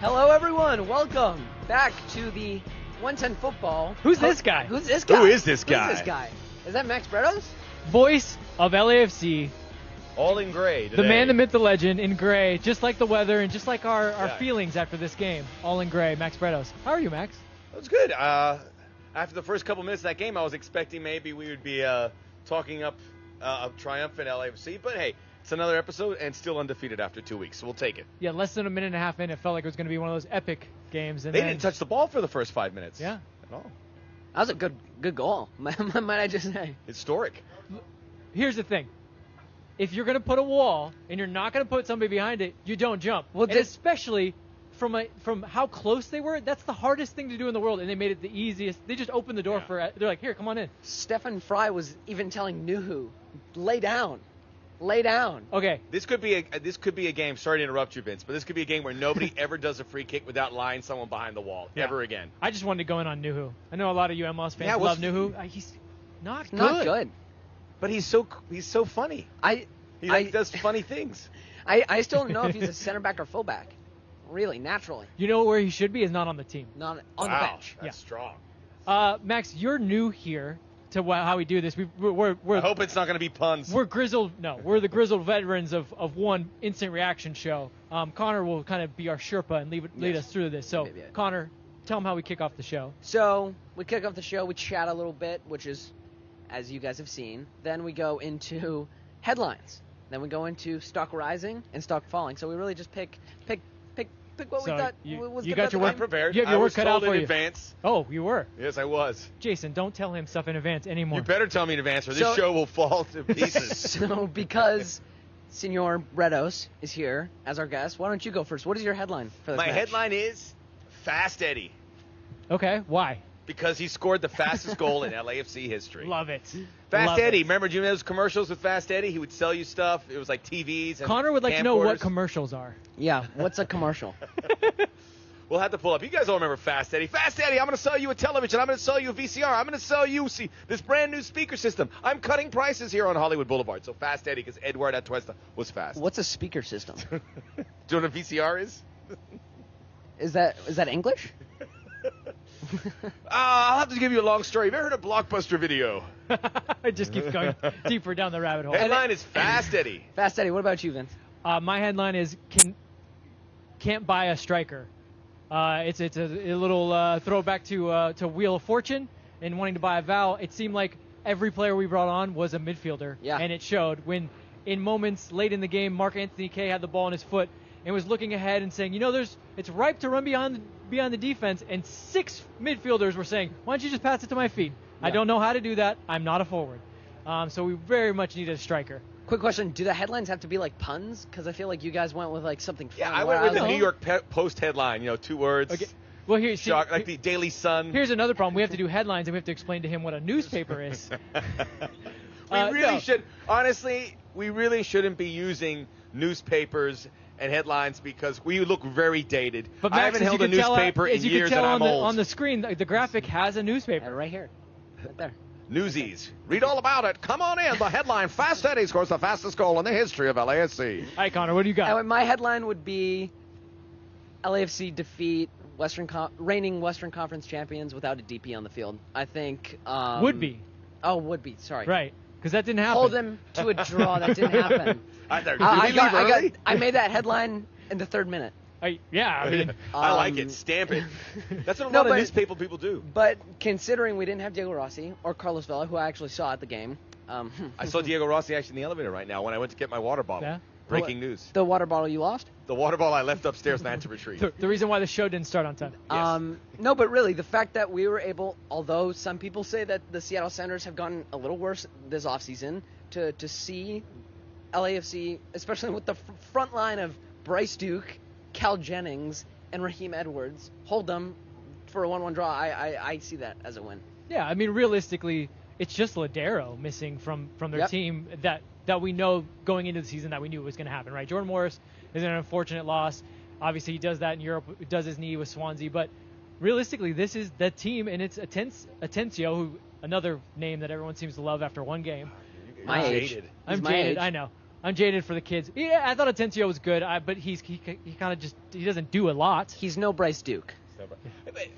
Hello, everyone. Welcome back to the 110 football. Who's this guy? Who's this guy? Who is this guy? Who's this guy? Is that Max Bretos? Voice of LAFC. All in gray today. The man, the myth, the legend, in gray, just like the weather and just like our Yeah. feelings after this game. All in gray. Max Bretos. How are you, Max? That was good. After the first couple minutes of that game, I was expecting maybe we would be talking up a triumphant LAFC, but hey, it's another episode and still undefeated after 2 weeks, so we'll take it. Yeah, less than a minute and a half in, it felt like it was going to be one of those epic games. And They then, didn't touch the ball for the first 5 minutes. Yeah. At all. That was a good goal. Might I just say? Historic. Here's the thing. If you're going to put a wall and you're not going to put somebody behind it, you don't jump. Well, and especially from how close they were, that's the hardest thing to do in the world, and they made it the easiest. They just opened the door for they're like, here, come on in. Stefan Fry was even telling Nuhu, lay down. Lay down. Okay. This could be a game. Sorry to interrupt you, Vince, but this could be a game where nobody ever does a free kick without lying someone behind the wall ever again. I just wanted to go in on Nuhu. I know a lot of you MLS fans love Nuhu. He's not good. Not good. But he's so funny. He does funny things. I still don't know if he's a center back or fullback. Really, naturally. You know where he should be is not on the team. Not on the bench. That's strong. Max, you're new here to how we do this. We're I hope it's not going to be puns. We're grizzled. No, we're the grizzled veterans of one instant reaction show. Connor will kind of be our Sherpa and lead us through this. So, Connor, tell them how we kick off the show. So we kick off the show. We chat a little bit, which is, as you guys have seen. Then we go into headlines. Then we go into stock rising and stock falling. So we really just pick what we thought was you good got your about work the game. prepared. You have your I work was cut told out for in you. advance. Oh, you were. Yes, I was. Jason, don't tell him stuff in advance anymore. You better tell me in advance, or this show will fall to pieces. So because Senor Bretos is here as our guest, why don't you go first? What is your headline for this My match? headline is Fast Eddie, Okay, why? because he scored the fastest goal in LAFC history. Love it. Fast Love Eddie. it. Remember, do you know those commercials with Fast Eddie? He would sell you stuff. It was like TVs and Connor would like to know what camcorders. commercials are. Yeah, what's a commercial? We'll have to pull up. You guys all remember Fast Eddie. Fast Eddie, I'm going to sell you a television. I'm going to sell you a VCR. I'm going to sell you this brand new speaker system. I'm cutting prices here on Hollywood Boulevard. So Fast Eddie, because Edward Atuesta was fast. What's a speaker system? Do you know what a VCR is? Is that English? I'll have to give you a long story. Have you ever heard of Blockbuster Video? It just keeps going deeper down the rabbit hole. Headline is Fast Eddie. Fast Eddie, what about you, Vince? My headline is can't buy a striker. It's a little throwback to Wheel of Fortune and wanting to buy a Val. It seemed like every player we brought on was a midfielder, and it showed when in moments late in the game, Mark Anthony Kaye had the ball in his foot and was looking ahead and saying, it's ripe to run beyond the defense, and 6 midfielders were saying, why don't you just pass it to my feet? I don't know how to do that. I'm not a forward. So we very much needed a striker. Quick question: do the headlines have to be like puns? Because I feel like you guys went with like something fun. Yeah, I went with the New York Post headline. 2 words. Okay. Well, here, Shock, like the Daily Sun. Here's another problem. We have to do headlines, and we have to explain to him what a newspaper is. Honestly, we really shouldn't be using newspapers and headlines because we look very dated. But I Max, haven't held a newspaper in years, and I'm old. On the screen, the graphic has a newspaper. Right here, right there. Newsies. Read all about it. Come on in. The headline, Fast Eddie scores the fastest goal in the history of LAFC. All right, Connor, what do you got? My headline would be LAFC defeat reigning Western Conference champions without a DP on the field. I think... would be. Oh, would be. Sorry. Right, because that didn't happen. Hold them to a draw. That didn't happen. I made that headline in the 3rd minute. I mean, I like it. Stamp it. That's what a lot of newspaper people do. But considering we didn't have Diego Rossi or Carlos Vela, who I actually saw at the game. I saw Diego Rossi actually in the elevator right now when I went to get my water bottle. Yeah? Breaking news. The water bottle you lost? The water bottle I left upstairs and I had to retrieve. The reason why the show didn't start on time. Yes. No, but really, the fact that we were able, although some people say that the Seattle Sounders have gotten a little worse this offseason, to see LAFC, especially with the front line of Bryce Duke, Cal Jennings, and Raheem Edwards, hold them for a 1-1 draw, I see that as a win. Yeah, I mean, realistically, it's just Ladero missing from their team that we know going into the season that we knew was going to happen, right? Jordan Morris is an unfortunate loss. Obviously, he does that in Europe, does his knee with Swansea, but realistically, this is the team, and it's Atencio, who another name that everyone seems to love after one game. My age. I'm my jaded, age. I know. I'm jaded for the kids. Yeah, I thought Atencio was good, but he kind of just he doesn't do a lot. He's no Bryce Duke.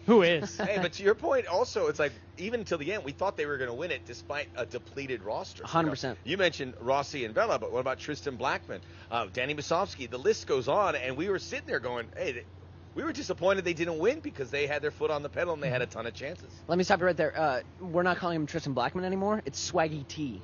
Who is? Hey, but to your point, also, it's like even until the end, we thought they were going to win it despite a depleted roster. 100%. You mentioned Rossi and Vela, but what about Tristan Blackman, Danny Musovsky? The list goes on, and we were sitting there going, hey, we were disappointed they didn't win because they had their foot on the pedal and they had a ton of chances. Let me stop you right there. We're not calling him Tristan Blackman anymore. It's Swaggy T.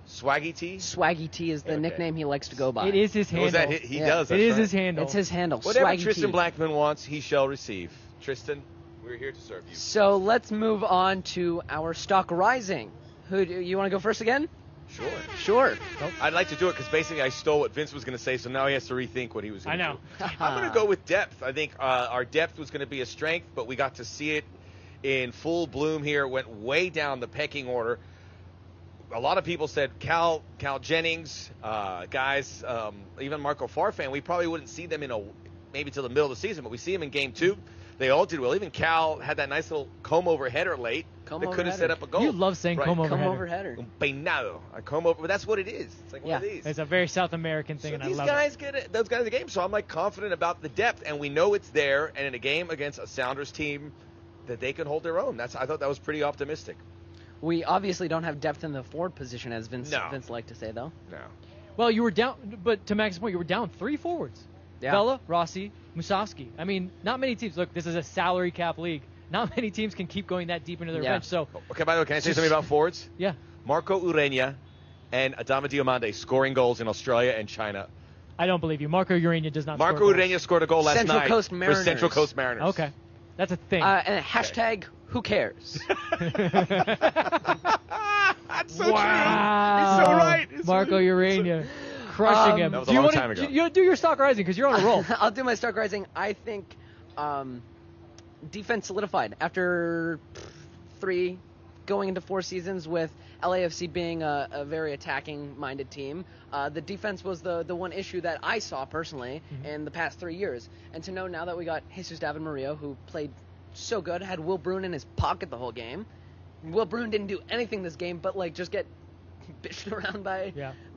Swaggy T? Swaggy T is the nickname he likes to go by. It is his handle. Was that he does? It is his handle. It's his handle. Whatever Swaggy Tristan T. Blackman wants, he shall receive. Tristan, we're here to serve you. So let's move on to our stock rising. Who do you want to go first again? Sure. Nope. I'd like to do it because basically I stole what Vince was going to say, so now he has to rethink what he was going to do. I know. I'm going to go with depth. I think our depth was going to be a strength, but we got to see it in full bloom here. It went way down the pecking order. A lot of people said Cal Jennings, guys, even Marco Farfan, we probably wouldn't see them maybe till the middle of the season, but we see them in game 2. They all did well. Even Cal had that nice little comb-over header late that could have set up a goal. You love saying comb-over header. Un peinado. A comb-over. But that's what it is. It's like one of these. It's a very South American thing, and I love it. Those guys get the game. So I'm like confident about the depth, and we know it's there. And in a game against a Sounders team, that they can hold their own. I thought that was pretty optimistic. We obviously don't have depth in the forward position, as Vince liked to say, though. No. Well, you were down, but to Max's point, you were down 3 forwards. Yeah. Vela, Rossi, Musovsky. I mean, not many teams. Look, this is a salary cap league. Not many teams can keep going that deep into their bench. So, okay, by the way, can I say something about forwards? Yeah. Marco Ureña and Adama Diomande scoring goals in Australia and China. I don't believe you. Marco Ureña does not Marco score Ureña goals. scored a goal last night for Central Coast Mariners. Okay. That's a thing. And hashtag, who cares? That's so wow. true. He's so right. Marco Ureña. Crushing him. That was a long time ago. You do your stock rising because you're on a roll. I'll do my stock rising. I think defense solidified after 3 going into 4 seasons with LAFC being a very attacking-minded team. The defense was the one issue that I saw personally in the past 3 years. And to know now that we got Jesus David Murillo, who played so good, had Will Bruin in his pocket the whole game. Will Bruin didn't do anything this game but just get bitched around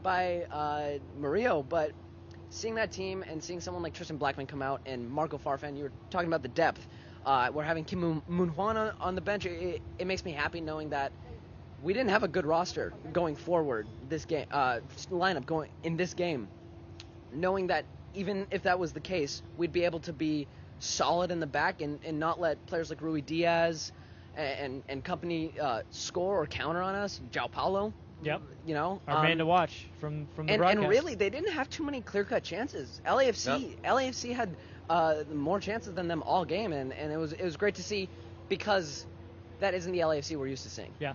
by Murillo. But seeing that team and seeing someone like Tristan Blackman come out and Marco Farfan, you were talking about the depth. We're having Kim Moon-Hwan on the bench. It makes me happy knowing that we didn't have a good roster going forward this game, lineup going in this game. Knowing that even if that was the case, we'd be able to be solid in the back and not let players like Rui Diaz and company score or counter on us. João Paulo. Yep. You know, our man to watch from the broadcast. And really, they didn't have too many clear-cut chances. LAFC had more chances than them all game, and it was great to see because that isn't the LAFC we're used to seeing. Yeah.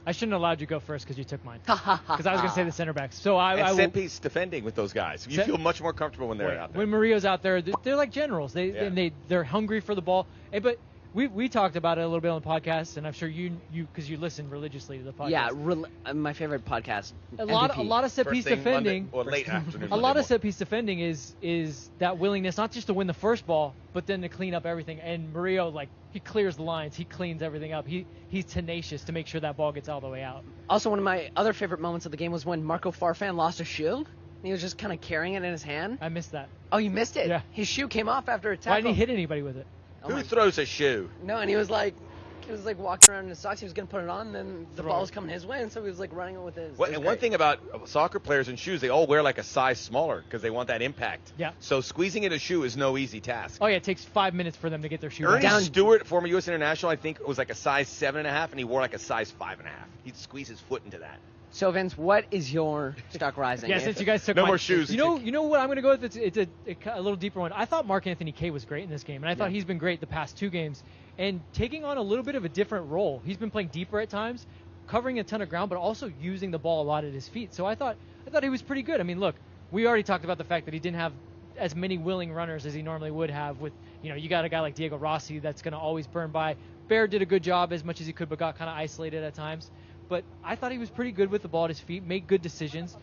I shouldn't have allowed you to go first because you took mine. Because I was going to say the center backs. So I set piece defending with those guys. You feel much more comfortable when they're out there. When Murillo's out there, they're like generals. They're hungry for the ball. But we talked about it a little bit on the podcast, and I'm sure you because you listen religiously to the podcast. Yeah, my favorite podcast. A lot of set piece defending. Or late afternoon. A lot of set piece defending is that willingness not just to win the first ball, but then to clean up everything. And Murillo, he clears the lines, he cleans everything up. He's tenacious to make sure that ball gets all the way out. Also, one of my other favorite moments of the game was when Marco Farfan lost a shoe. He was just kind of carrying it in his hand. I missed that. Oh, you missed it? Yeah. His shoe came off after a tackle. Why didn't he hit anybody with it? Who throws a shoe? No, and he was walking around in his socks. He was going to put it on, and then the ball was coming his way, and so he was running with his. One thing about soccer players and shoes, they all wear a size smaller because they want that impact. Yeah. So squeezing in a shoe is no easy task. Oh yeah, it takes 5 minutes for them to get their shoe. Ernie Stewart, former U.S. international, I think it was a size 7.5, and he wore a size 5.5. He'd squeeze his foot into that. So Vince, what is your stock rising? Yeah, since you guys took no more shoes. You know what I'm going to go with? It's a little deeper one. I thought Mark Anthony Kaye was great in this game, and I thought he's been great the past 2 games, and taking on a little bit of a different role. He's been playing deeper at times, covering a ton of ground, but also using the ball a lot at his feet. So I thought he was pretty good. I mean, look, we already talked about the fact that he didn't have as many willing runners as he normally would have. With you got a guy like Diego Rossi that's going to always burn by. Bear did a good job as much as he could, but got kind of isolated at times. But I thought he was pretty good with the ball at his feet, made good decisions,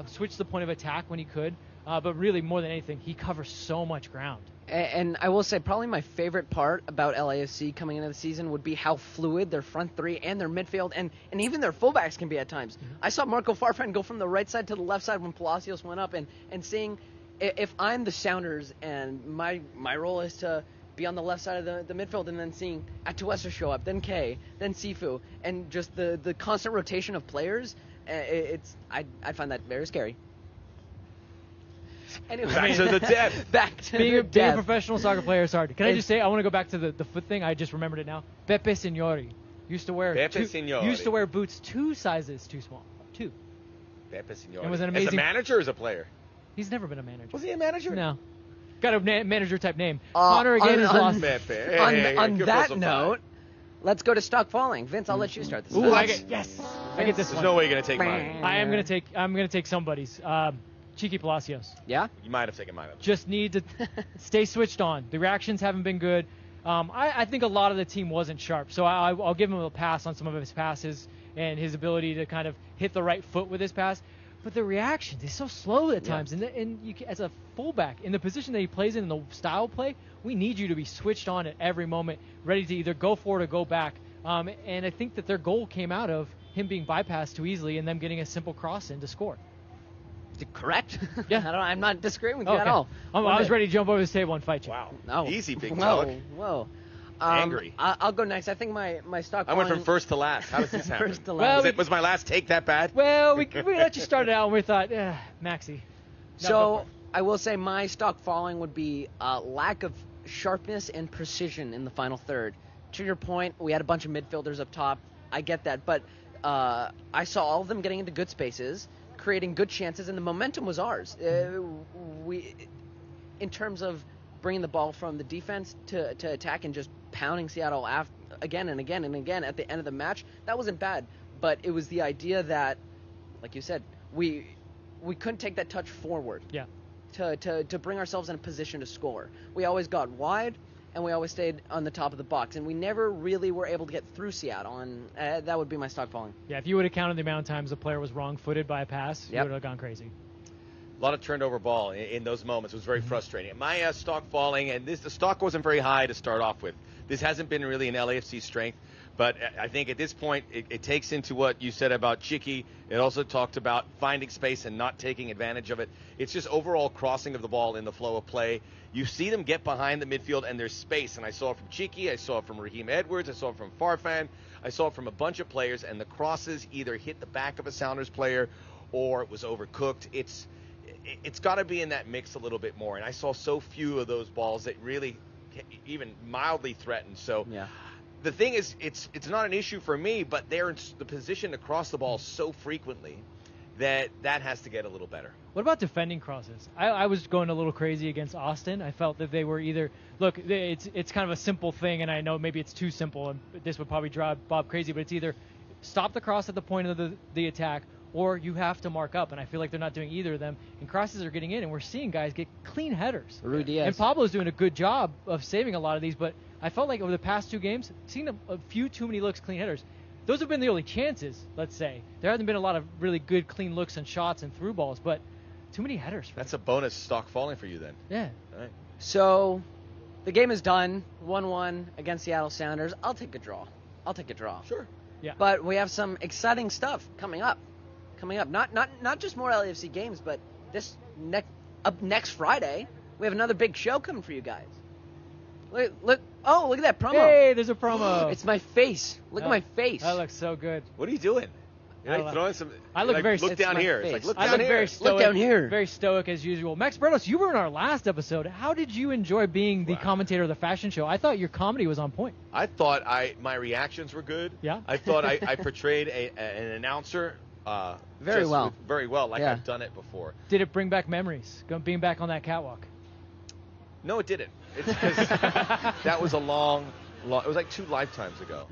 switched the point of attack when he could. But really, more than anything, he covers so much ground. And I will say probably my favorite part about LAFC coming into the season would be how fluid their front three and their midfield and even their fullbacks can be at times. Mm-hmm. I saw Marco Farfan go from the right side to the left side when Palacios went up, and seeing if I'm the Sounders and my role is to be on the left side of the midfield, and then seeing Atuesta show up, then Kay, then Sifu, and just the constant rotation of players, I find that very scary. Anyway, Back to the depth. Back to Being the a depth. professional soccer player is hard. Can I It's- just say, I want to go back to the foot thing. I just remembered it now. Pepe Signori used to wear Pepe Signori. used to wear boots 2 sizes too small. 2. Pepe Signori. It was an As a amazing- manager or as a player? He's never been a manager. Was he a manager? No. Got a manager type name. Connor again is on- lost. Pepe. Hey, on hey, on give that us a note, let's go to stock falling. Vince, I'll let you start this. Ooh, one. I get this There's one. no way you're gonna take mine. I'm gonna take somebody's. Cheeky Palacios. Yeah? You might have taken mine. Just need to stay switched on. The reactions haven't been good. I think a lot of the team wasn't sharp, so I'll give him a pass on some of his passes and his ability to kind of hit the right foot with his pass. But the reactions, he's so slow at times. And you as a fullback, in the position that he plays in the style play, we need you to be switched on at every moment, ready to either go forward or go back. And I think that their goal came out of him being bypassed too easily and them getting a simple cross in to score. Correct. Yeah. I'm not disagreeing with you Okay. at all. I was ready to jump over this table and fight you. Wow. No. Easy, big Whoa, dog. whoa. Angry. I'll go next. I think my stock I went from falling- first to last. How does this happen? First to Well, last. Was my last take that bad? Well, we let you start it out and we thought, Maxi. No, go So for it. I will say my stock falling would be lack of sharpness and precision in the final third. To your point, we had a bunch of midfielders up top. I get that, but I saw all of them getting into good spaces, creating good chances, and the momentum was ours. In terms of bringing the ball from the defense to attack and just pounding Seattle again and again and again at the end of the match, that wasn't bad. But it was the idea that, like you said, we couldn't take that touch forward. Yeah. To bring ourselves in a position to score. We always got wide, and we always stayed on the top of the box, and we never really were able to get through Seattle, and that would be my stock falling. Yeah, if you would have counted the amount of times a player was wrong-footed by a pass, you Yep. would have gone crazy. A lot of turned over ball in those moments. It was very frustrating. My stock falling, and the stock wasn't very high to start off with. This hasn't been really an LAFC strength, but I think at this point it takes into what you said about Chicky. It also talked about finding space and not taking advantage of it. It's just overall crossing of the ball in the flow of play. You see them get behind the midfield, and there's space. And I saw it from Chicky. I saw it from Raheem Edwards. I saw it from Farfan. I saw it from a bunch of players, and the crosses either hit the back of a Sounders player or it was overcooked. It's got to be in that mix a little bit more. And I saw so few of those balls that really even mildly threatened. So Yeah. the thing is, it's not an issue for me, but they're in the position to cross the ball so frequently that has to get a little better. What about defending crosses? I was going a little crazy against Austin. I felt that they were either look. It's kind of a simple thing, and I know maybe it's too simple, and this would probably drive Bob crazy. But it's either stop the cross at the point of the attack, or you have to mark up. And I feel like they're not doing either of them. And crosses are getting in, and we're seeing guys get clean headers. Rui Diaz. And Pablo's doing a good job of saving a lot of these. But I felt like over the past 2 games, seen a few too many looks, clean headers. Those have been the only chances, let's say. There hasn't been a lot of really good clean looks and shots and through balls, but too many headers. That's a bonus stock falling for you then. Yeah. All right. So the game is done, 1-1 against Seattle Sounders. I'll take a draw. Sure. Yeah. But we have some exciting stuff coming up. Not just more LAFC games, but this next Friday, we have another big show coming for you guys. Look at that promo. Hey, there's a promo. It's my face. Look at my face. That looks so good. What are you doing? You're I like love- throwing some. I look like, very- Look it's down my here. It's face. like look I down look here. very stoic. Look down here. Very stoic as usual. Max Bertos, you were in our last episode. How did you enjoy being the Wow. commentator of the fashion show? I thought your comedy was on point. I thought my reactions were good. Yeah? I thought I portrayed an announcer Very just well. very well, like Yeah. I've done it before. Did it bring back memories? Being back on that catwalk. No, it didn't. It's 'cause that was a long. It was like 2 lifetimes ago.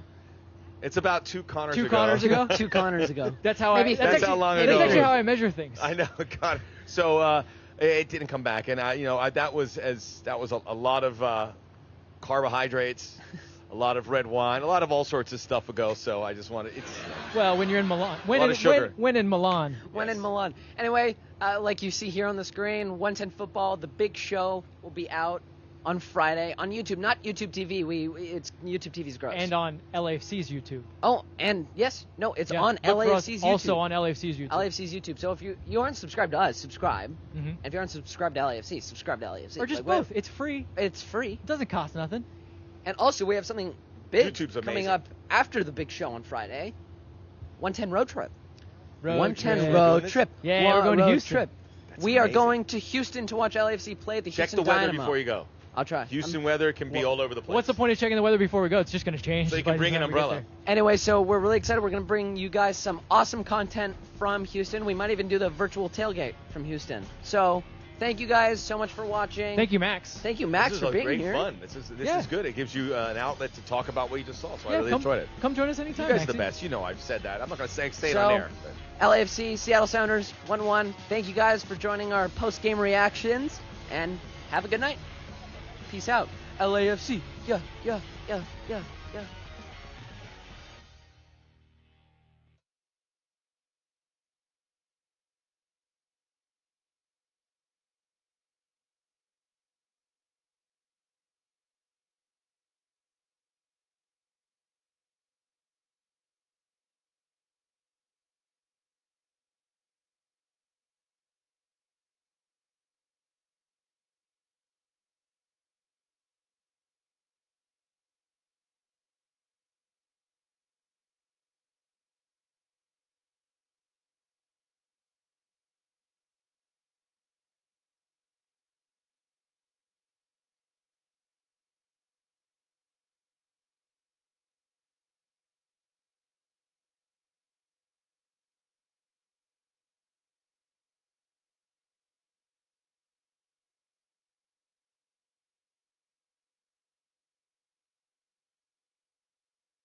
It's about 2 Connors Two ago. Connors ago? 2 Connors ago. That's how Maybe- That's That's actually, how long That's ago it actually was. how I measure things. I know, God. So it didn't come back, and that was a lot of carbohydrates, a lot of red wine, a lot of all sorts of stuff ago. So I just wanted Well, when you're in Milan. lot of sugar. When in Milan. When Yes. in Milan. Anyway, like you see here on the screen, 110 Football, the big show will be out on Friday on YouTube, not YouTube TV. It's YouTube TV's gross. And on LAFC's YouTube. Oh, and yes, no, it's on Look for us LAFC's YouTube. Also on LAFC's YouTube. LAFC's YouTube. So if you aren't subscribed to us, subscribe. Mhm. And if you aren't subscribed to LAFC, subscribe to LAFC. Or just Like, both. It's free. It's free. It doesn't cost nothing. And also, we have something big YouTube's coming amazing. up after the big show on Friday. 110 road trip. Road 110 trip. road trip. Yeah, we're going to Road Houston. Trip. That's We are amazing. going to Houston to watch LAFC play at the Check Houston the weather Dynamo. before you go. I'll try. Houston weather can be all over the place. What's the point of checking the weather before we go? It's just going to change. So you by can the bring an time we get umbrella. there. Anyway, so we're really excited. We're going to bring you guys some awesome content from Houston. We might even do the virtual tailgate from Houston. So thank you guys so much for watching. Thank you, Max. Thank you, Max, This for is being great here. fun. This Yeah. is good. It gives you an outlet to talk about what you just saw. So I really come, enjoyed it. Come join us anytime. You guys are the Maxie. best. You know I've said that. I'm not going to say it So- on air. LAFC, Seattle Sounders, 1-1. Thank you guys for joining our post-game reactions, and have a good night. Peace out. LAFC. Yeah, yeah, yeah, yeah, yeah.